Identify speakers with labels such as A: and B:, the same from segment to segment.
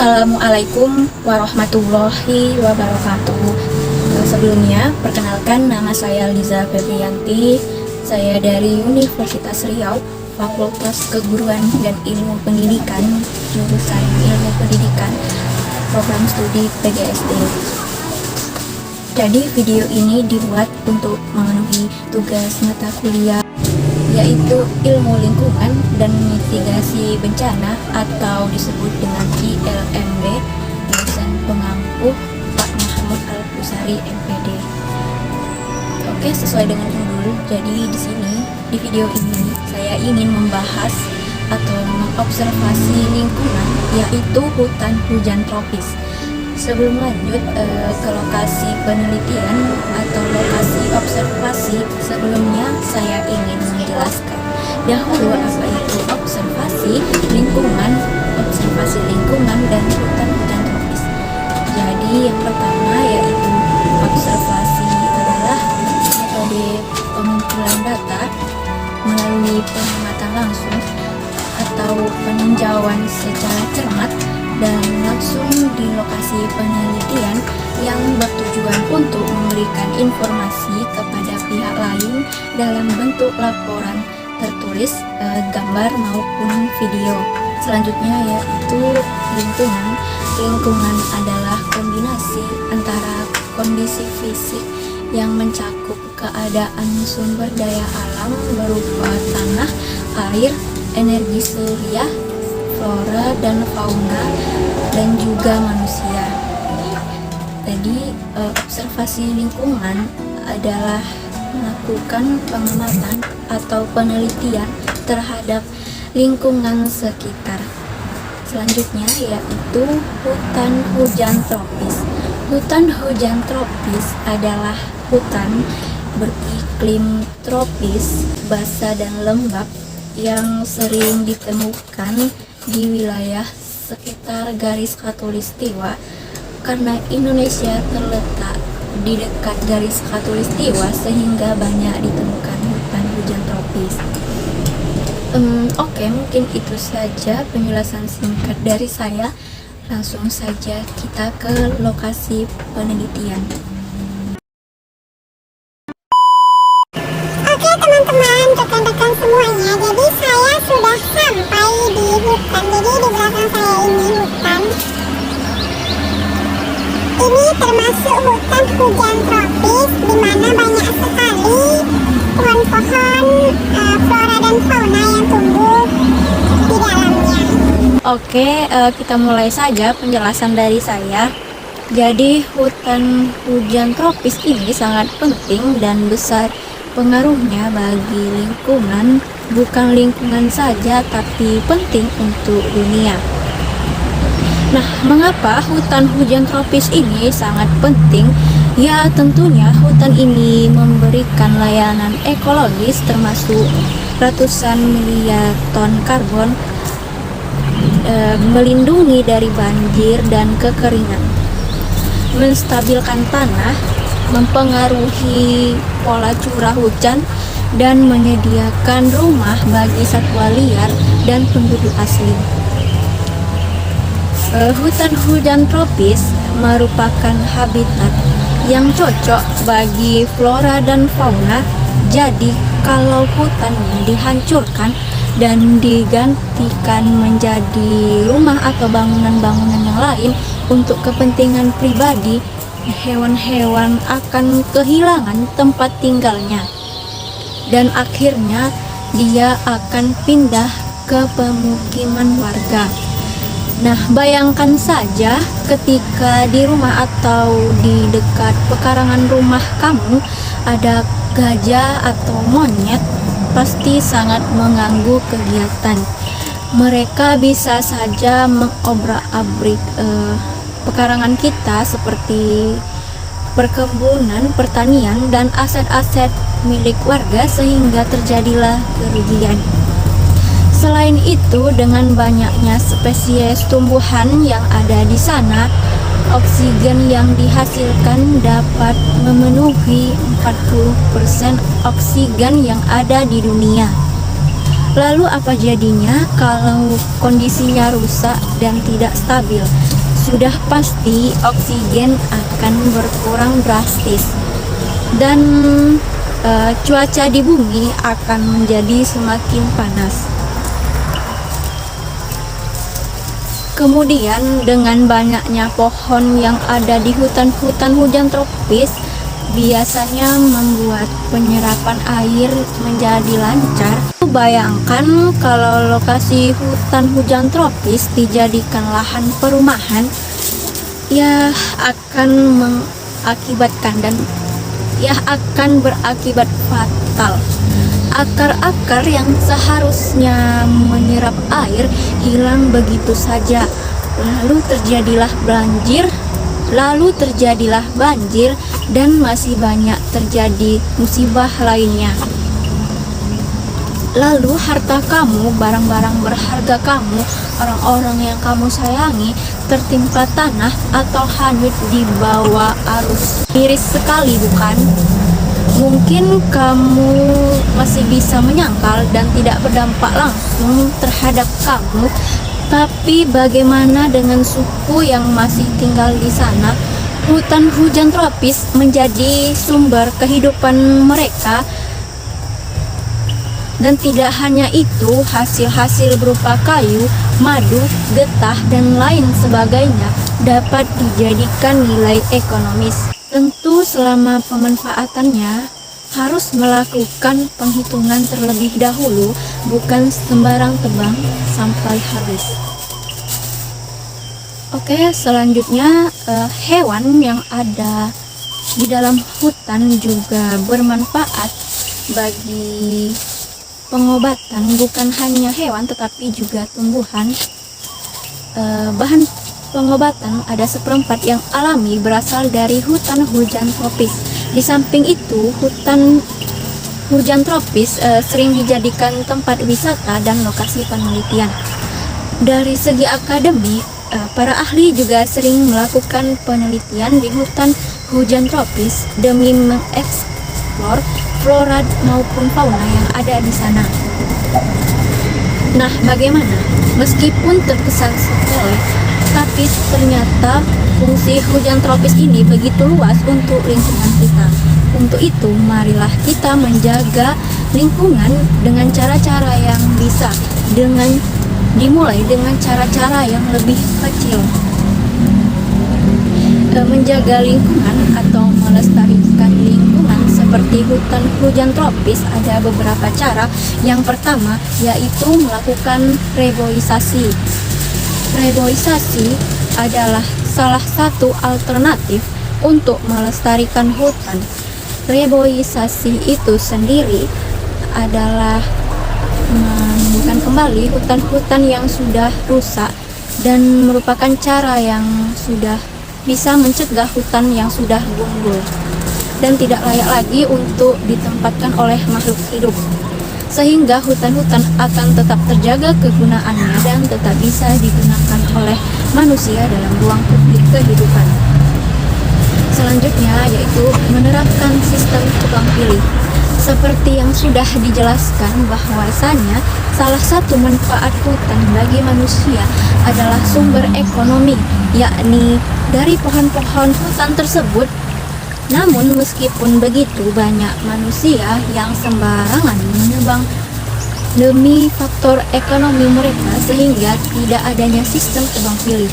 A: Assalamualaikum warahmatullahi wabarakatuh. Sebelumnya, perkenalkan nama saya Liza Febrianti. Saya dari Universitas Riau, Fakultas Keguruan dan Ilmu Pendidikan, jurusan Ilmu Pendidikan, program studi PGSD. Jadi video ini dibuat untuk memenuhi tugas mata kuliah, yaitu ilmu lingkungan dan mitigasi bencana atau disebut dengan ILMB, dosen pengampu Pak Muhammad Al-Busari MPD. Oke, sesuai dengan judul, jadi di video ini saya ingin membahas atau mengobservasi lingkungan, yaitu hutan hujan tropis. Sebelum lanjut ke lokasi penelitian atau lokasi observasi, sebelumnya saya ingin menjelaskan dahulu apa itu observasi lingkungan dan hutan hujan tropis. Jadi yang pertama yaitu observasi adalah metode pengumpulan data melalui pengamatan langsung atau peninjauan secara cermat dan langsung di lokasi penelitian yang bertujuan untuk memberikan informasi kepada pihak lain dalam bentuk laporan tertulis, gambar maupun video. Selanjutnya yaitu lingkungan. Lingkungan adalah kombinasi antara kondisi fisik yang mencakup keadaan sumber daya alam berupa tanah, air, energi surya, flora dan fauna, dan juga manusia. Jadi observasi lingkungan adalah melakukan pengamatan atau penelitian terhadap lingkungan sekitar. Selanjutnya yaitu hutan hujan tropis. Hutan hujan tropis adalah hutan beriklim tropis, basah dan lembab yang sering ditemukan di wilayah sekitar garis khatulistiwa. Karena Indonesia terletak di dekat garis khatulistiwa sehingga banyak ditemukan hutan hujan tropis. Oke, mungkin itu saja penjelasan singkat dari saya. Langsung saja kita ke lokasi penelitian.
B: Oke teman-teman, rekan-rekan semuanya, jadi saya sudah sampai di hutan. Jadi di belakang saya ini hutan. Ini termasuk hutan hujan tropis, di mana banyak sekali pohon-pohon, flora dan fauna yang tumbuh di dalamnya.
A: Oke, kita mulai saja penjelasan dari saya. Jadi hutan hujan tropis ini sangat penting dan besar pengaruhnya bagi lingkungan, bukan lingkungan saja tapi penting untuk dunia. Nah, mengapa hutan hujan tropis ini sangat penting? Ya, tentunya hutan ini memberikan layanan ekologis termasuk ratusan miliar ton karbon, melindungi dari banjir dan kekeringan, menstabilkan tanah, mempengaruhi pola curah hujan, dan menyediakan rumah bagi satwa liar dan penduduk asli. Hutan hujan tropis merupakan habitat yang cocok bagi flora dan fauna. Jadi kalau hutannya dihancurkan dan digantikan menjadi rumah atau bangunan-bangunan yang lain untuk kepentingan pribadi, hewan-hewan akan kehilangan tempat tinggalnya dan akhirnya dia akan pindah ke pemukiman warga. Nah, bayangkan saja ketika di rumah atau di dekat pekarangan rumah kamu ada gajah atau monyet, pasti sangat mengganggu kegiatan. Mereka bisa saja mengobrak-abrik pekarangan kita seperti perkebunan, pertanian, dan aset-aset milik warga sehingga terjadilah kerugian. Selain itu, dengan banyaknya spesies tumbuhan yang ada di sana, oksigen yang dihasilkan dapat memenuhi 40% oksigen yang ada di dunia. Lalu apa jadinya kalau kondisinya rusak dan tidak stabil? sudah pasti oksigen akan berkurang drastis dan cuaca di bumi akan menjadi semakin panas. Kemudian dengan banyaknya pohon yang ada di hutan-hutan hujan tropis biasanya membuat penyerapan air menjadi lancar. Bayangkan kalau lokasi hutan hujan tropis dijadikan lahan perumahan, ya akan berakibat fatal. Akar-akar yang seharusnya menyerap air hilang begitu saja. Lalu terjadilah banjir dan masih banyak terjadi musibah lainnya. Lalu harta kamu, barang-barang berharga kamu, orang-orang yang kamu sayangi tertimpa tanah atau hanyut di bawah arus. Miris sekali, bukan? Mungkin kamu masih bisa menyangkal dan tidak berdampak langsung terhadap kamu, tapi bagaimana dengan suku yang masih tinggal di sana? Hutan hujan tropis menjadi sumber kehidupan mereka. Dan tidak hanya itu, hasil-hasil berupa kayu, madu, getah, dan lain sebagainya dapat dijadikan nilai ekonomis. Tentu selama pemanfaatannya harus melakukan penghitungan terlebih dahulu, bukan sembarang tebang sampai habis. Oke, selanjutnya hewan yang ada di dalam hutan juga bermanfaat bagi pengobatan, bukan hanya hewan tetapi juga tumbuhan. Bahan pengobatan ada seperempat yang alami berasal dari hutan hujan tropis. Di samping itu, hutan hujan tropis sering dijadikan tempat wisata dan lokasi penelitian. Dari segi akademik, para ahli juga sering melakukan penelitian di hutan hujan tropis demi mengeksplor flora maupun fauna yang ada di sana. Nah, bagaimana? Meskipun terkesan sepele, tapi ternyata fungsi hujan tropis ini begitu luas untuk lingkungan kita. Untuk itu, marilah kita menjaga lingkungan dengan cara-cara yang bisa, dimulai dengan cara-cara yang lebih kecil. Menjaga lingkungan atau melestarikan lingkungan seperti hutan hujan tropis ada beberapa cara. Yang pertama yaitu melakukan reboisasi. Reboisasi adalah salah satu alternatif untuk melestarikan hutan. Reboisasi itu sendiri adalah menumbuhkan kembali hutan-hutan yang sudah rusak dan merupakan cara yang sudah bisa mencegah hutan yang sudah gundul dan tidak layak lagi untuk ditempatkan oleh makhluk hidup, sehingga hutan-hutan akan tetap terjaga kegunaannya dan tetap bisa digunakan oleh manusia dalam ruang publik kehidupan. Selanjutnya yaitu menerapkan sistem tebang pilih. Seperti yang sudah dijelaskan bahwasanya salah satu manfaat hutan bagi manusia adalah sumber ekonomi, yakni dari pohon-pohon hutan tersebut. Namun meskipun begitu, banyak manusia yang sembarangan menebang demi faktor ekonomi mereka, sehingga tidak adanya sistem tebang pilih.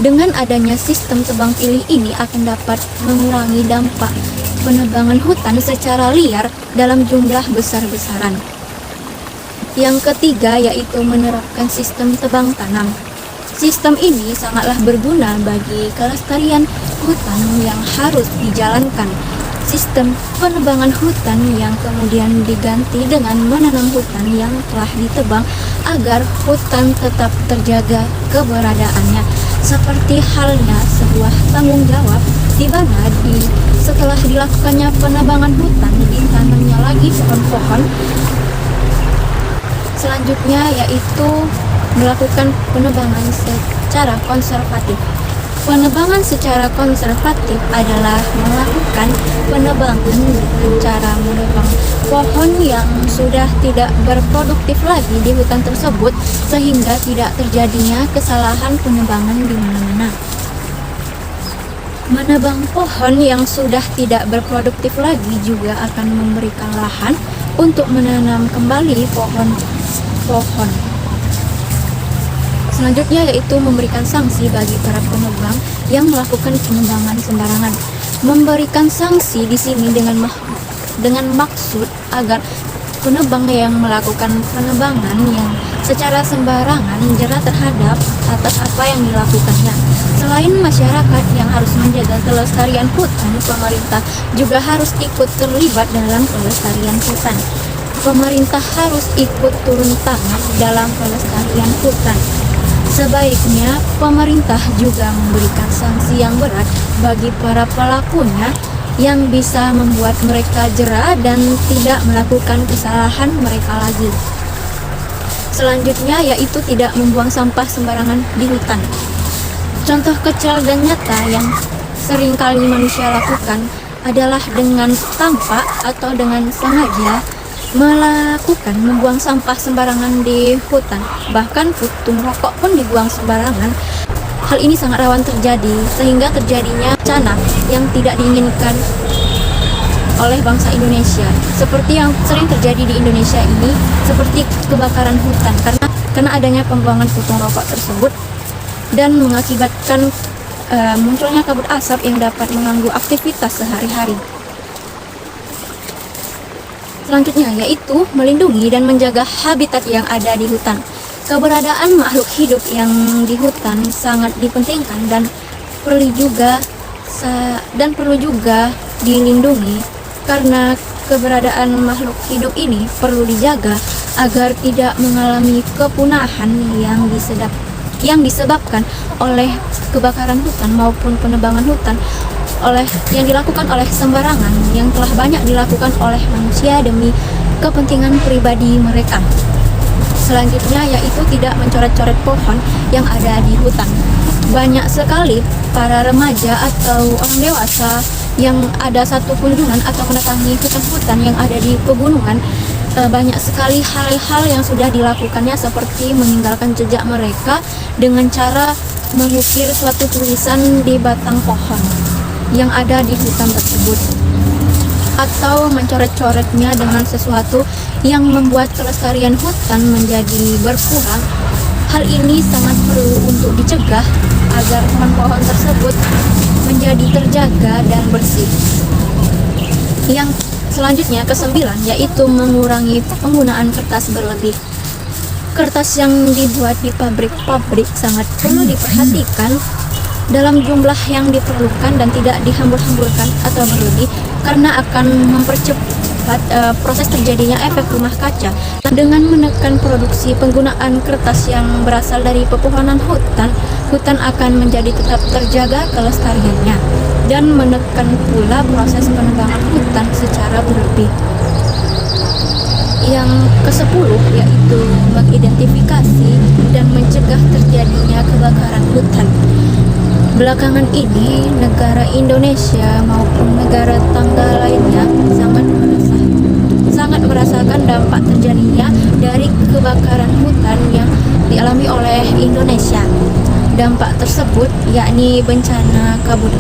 A: Dengan adanya sistem tebang pilih ini akan dapat mengurangi dampak penebangan hutan secara liar dalam jumlah besar-besaran. Yang ketiga yaitu menerapkan sistem tebang tanam. Sistem ini sangatlah berguna bagi kelestarian hutan yang harus dijalankan. Sistem penebangan hutan yang kemudian diganti dengan menanam hutan yang telah ditebang agar hutan tetap terjaga keberadaannya. Seperti halnya sebuah tanggung jawab di mana setelah dilakukannya penebangan hutan ditanamnya lagi pohon-pohon. Selanjutnya yaitu melakukan penebangan secara konservatif. Penebangan secara konservatif adalah melakukan penebangan dengan cara menebang pohon yang sudah tidak berproduktif lagi di hutan tersebut sehingga tidak terjadinya kesalahan penebangan di mana-mana. Menebang pohon yang sudah tidak berproduktif lagi juga akan memberikan lahan untuk menanam kembali pohon-pohon. Selanjutnya yaitu memberikan sanksi bagi para penebang yang melakukan penebangan sembarangan. Memberikan sanksi di sini dengan maksud agar penebang yang melakukan penebangan yang secara sembarangan jerat terhadap atas apa yang dilakukannya. Selain masyarakat yang harus menjaga kelestarian hutan, pemerintah juga harus ikut terlibat dalam pelestarian hutan. Pemerintah harus ikut turun tangan dalam pelestarian hutan. Sebaiknya pemerintah juga memberikan sanksi yang berat bagi para pelakunya yang bisa membuat mereka jera dan tidak melakukan kesalahan mereka lagi. Selanjutnya yaitu tidak membuang sampah sembarangan di hutan. Contoh kecil dan nyata yang seringkali manusia lakukan adalah dengan tanpa atau dengan sengaja membuang sampah sembarangan di hutan. Bahkan puntung rokok pun dibuang sembarangan. Hal ini sangat rawan terjadi sehingga terjadinya bencana yang tidak diinginkan oleh bangsa Indonesia. Seperti yang sering terjadi di Indonesia ini, seperti kebakaran hutan karena adanya pembuangan puntung rokok tersebut dan mengakibatkan munculnya kabut asap yang dapat mengganggu aktivitas sehari-hari. Selanjutnya yaitu melindungi dan menjaga habitat yang ada di hutan. Keberadaan makhluk hidup yang di hutan sangat dipentingkan dan perlu juga dilindungi karena keberadaan makhluk hidup ini perlu dijaga agar tidak mengalami kepunahan yang disebabkan oleh kebakaran hutan maupun penebangan hutan yang dilakukan oleh sembarangan yang telah banyak dilakukan oleh manusia demi kepentingan pribadi mereka. Selanjutnya yaitu tidak mencoret-coret pohon yang ada di hutan. Banyak sekali para remaja atau orang dewasa yang ada satu kunjungan atau mendatangi hutan-hutan yang ada di pegunungan, banyak sekali hal-hal yang sudah dilakukannya seperti meninggalkan jejak mereka dengan cara mengukir suatu tulisan di batang pohon yang ada di hutan tersebut atau mencoret-coretnya dengan sesuatu yang membuat kelestarian hutan menjadi berkurang. Hal ini sangat perlu untuk dicegah agar pohon-pohon tersebut menjadi terjaga dan bersih. Yang selanjutnya kesembilan yaitu mengurangi penggunaan kertas berlebih. Kertas yang dibuat di pabrik-pabrik sangat perlu diperhatikan dalam jumlah yang diperlukan dan tidak dihambur-hamburkan atau berlebih karena akan mempercepat proses terjadinya efek rumah kaca. Dengan menekan produksi penggunaan kertas yang berasal dari pepohonan hutan akan menjadi tetap terjaga kelestariannya dan menekan pula proses penebangan hutan secara berlebih. Yang ke-10 yaitu mengidentifikasi dan mencegah terjadinya kebakaran hutan. Belakangan ini, negara Indonesia maupun negara tangga lainnya sangat merasakan dampak terjadinya dari kebakaran hutan yang dialami oleh Indonesia. Dampak tersebut yakni bencana kabut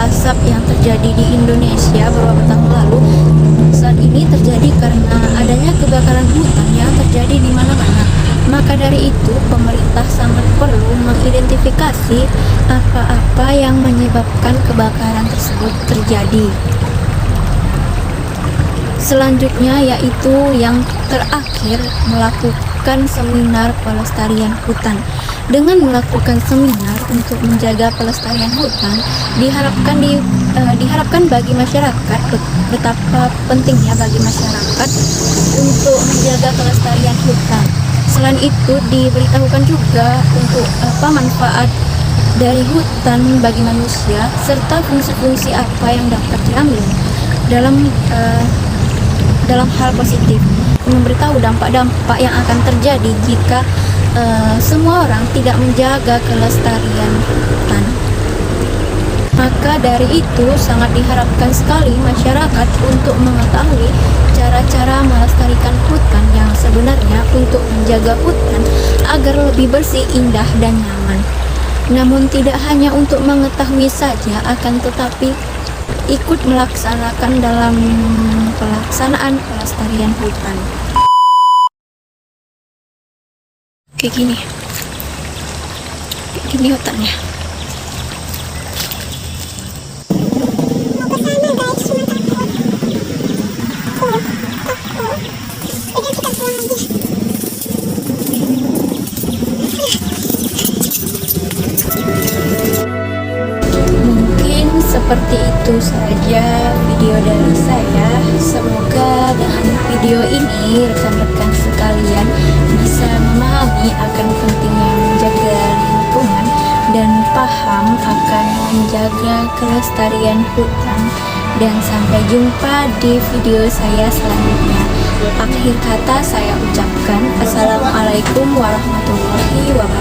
A: asap yang terjadi di Indonesia beberapa tahun lalu. Saat ini terjadi karena adanya kebakaran hutan yang terjadi di mana-mana. Maka dari itu, pemerintah sangat perlu mengidentifikasi apa-apa yang menyebabkan kebakaran tersebut terjadi. Selanjutnya yaitu yang terakhir, melakukan seminar pelestarian hutan. Dengan melakukan seminar untuk menjaga pelestarian hutan, diharapkan bagi masyarakat betapa pentingnya bagi masyarakat untuk menjaga kelestarian hutan. Selain itu diberitahukan juga untuk apa manfaat dari hutan bagi manusia serta fungsi-fungsi apa yang dapat diambil dalam hal positif, memberitahu dampak-dampak yang akan terjadi jika semua orang tidak menjaga kelestarian hutan. Maka dari itu sangat diharapkan sekali masyarakat untuk mengetahui cara-cara melestarikan hutan yang sebenarnya untuk menjaga hutan agar lebih bersih, indah, dan nyaman. Namun tidak hanya untuk mengetahui saja, akan tetapi ikut melaksanakan dalam pelaksanaan pelestarian hutan. Kayak gini hutannya.
B: Mau ke sana guys, cuma takut. Takut. Udah kita pulang aja.
A: Mungkin seperti itu saja video dari saya. Semoga dengan video ini rekan-rekan sekalian bisa memahami akan pentingnya menjaga lingkungan dan paham akan menjaga kelestarian hutan. Dan sampai jumpa di video saya selanjutnya. Akhir kata saya ucapkan Assalamualaikum warahmatullahi wabarakatuh.